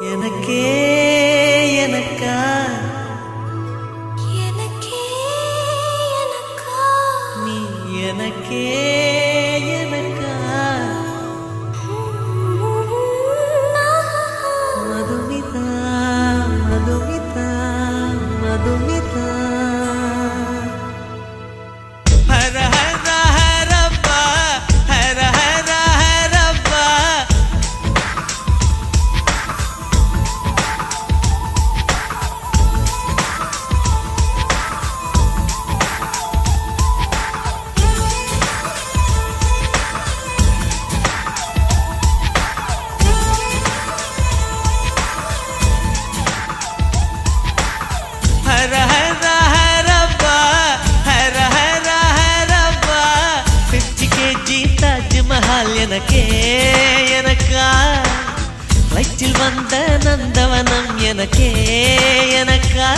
எனக்கே எனக்கா எனக்கே எனக்கா நீ எனக்கே எனக்கா மதுமிதா மதுமிதா மதுமிதா ஹர ஹர ஹரப்பா ஹர ஹர ஹரப்பா ஹர ஹர ஹரப்பா ஹர ஹர ஹரப்பா 50 kg தாஜ்மஹால் எனக்கே எனக்கா வயிற்றில் வந்த நந்தவனம் எனக்கே எனக்கா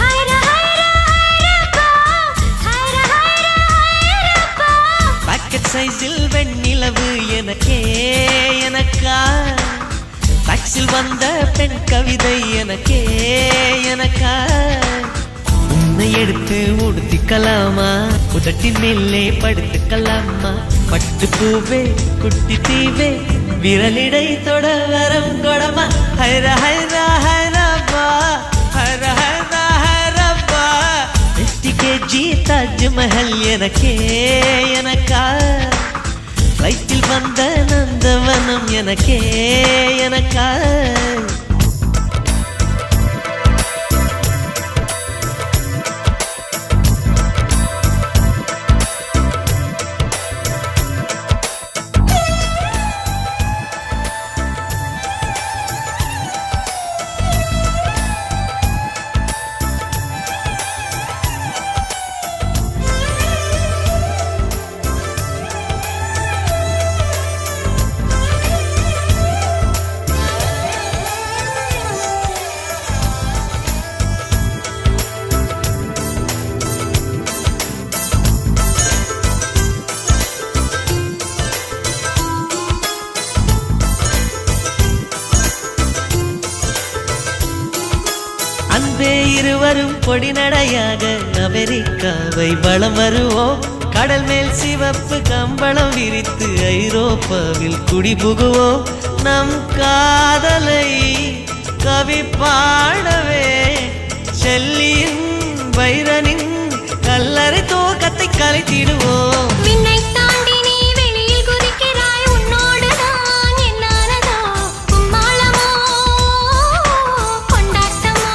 ஹர ஹர ஹரப்பா ஹர ஹர ஹரப்பா பாக்கெட் சைஸில் வெண்ணிலவு எனக்கே எனக்கா டாக்ஸில் வந்த பெண் கவிதை எனக்கே எனக்கா உன்னை எடுத்து உடுத்திக்கலாமா உதட்டின் மேலே படுத்துக்கலாமா பட்டு பூவே குட்டி தீவே விரலிடை தொட வரம் கொடமா ஹர ஹர ஹரப்பா ஹர ஹர ஹரப்பா 50 kg தாஜ்மஹல் எனக்கே எனக்கா வயிற்றில் வந்த நந்தவனம் எனக்கே எனக்கா அன்பே இருவரும் பொடி நடையாக அமெரிக்காவை வலம் வருவோம் கடல் மேல் சிவப்பு கம்பளம் விரித்து ஐரோப்பாவில் குடிபுகுவோம் நம் காதலை கவி பாடவே செல்லியின் வைரனின் கல்லறை தோக்கத்தை கலைத்திடுவோம் விண்ணை தாண்டி நீ வெளியில் குதிக்கிறாய் உன்னோடுதான் என்னானதோ கும்மாளமோ கொண்டாட்டமோ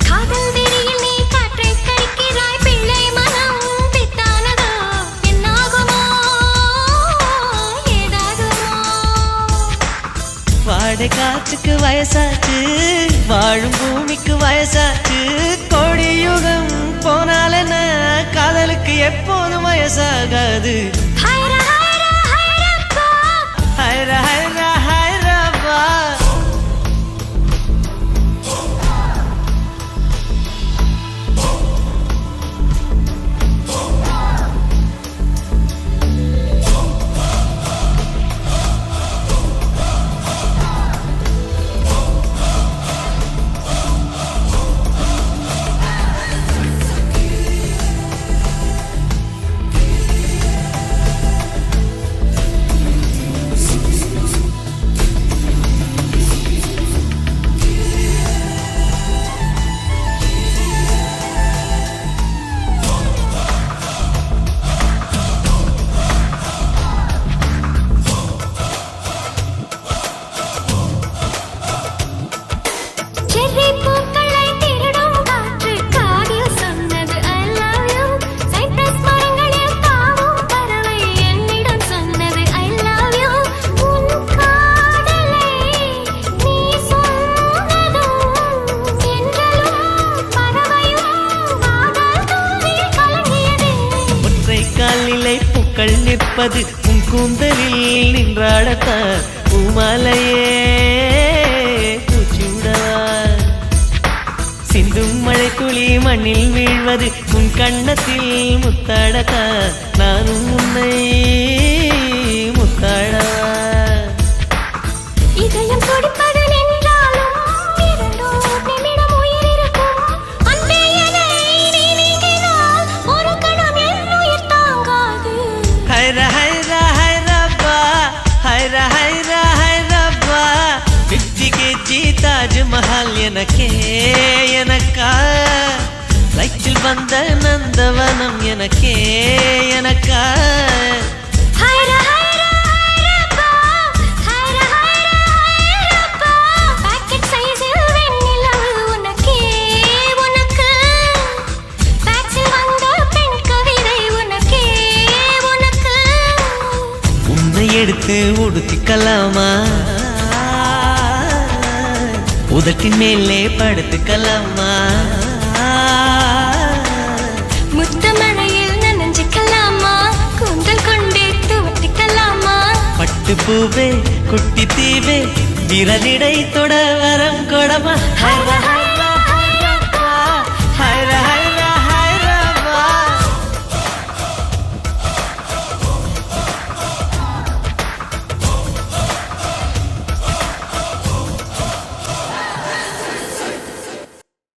காதல் வெறியில் நீ காற்றை கடிக்கிறாய் பிள்ளை மனம் பித்தானதோ என்னாகுமோ ஏதாகுமோ வாடை காற்றுக்கு வயசாச்சு வாழும் பூமிக்கு வயசாச்சு கோடி யுகம் போனால் என்ன காதலுக்கு எப்போதும் வயசாகாது ஹர ஹர ஹரப்பா ஹர ஹர ஹரப்பா செர்ரி பூக்களை திருடும் காற்று காதில் சொன்னது I love you சைப்ரஸ் மரங்களில் தாவும் பறவை என்னிடம் சொன்னது I love you உன் காதலை நீ சொன்னதும் என்றலும் பறவையும் காதல் தூவில் கலங்கியது ஒற்றை காலிலை பூக்கள் நிற்பது உன் கூந்தலில் நின்றாடத்தான் பூமாலையே பூச்சிவிடவா சிந்தும் மழை துளி மண்ணில் வீழ்வது உன் கண்ணத்தில் முத்தாடத்தான் நானும் உன்னை முத்தாடவா இதய உனக்கே எனக்கா லைட்டில் வந்த நந்தவனம் எனக்கே எனக்கா ஹைரா ஹைரா ஹைரப்பா ஹைரா ஹைரா ஹைரப்பா பாக்கெட் சைஸில் வெண்ணிலவு உனக்கே உனக்கு பாக்ஸில் வந்த பெண் கவிதை உனக்கே உனக்கு உன்னை எடுத்து உடுத்திக்கலாமா உதட்டின் மேலே படுத்துக்கலாமா முத்த மழையில் நனைஞ்சுக்கலாமா கூந்தல் கொண்டே துவட்டிக்கலாமா பட்டு பூவே குட்டி தீவே விரலிடை தொட வரம் கொடமா ஹைரா ஹைரா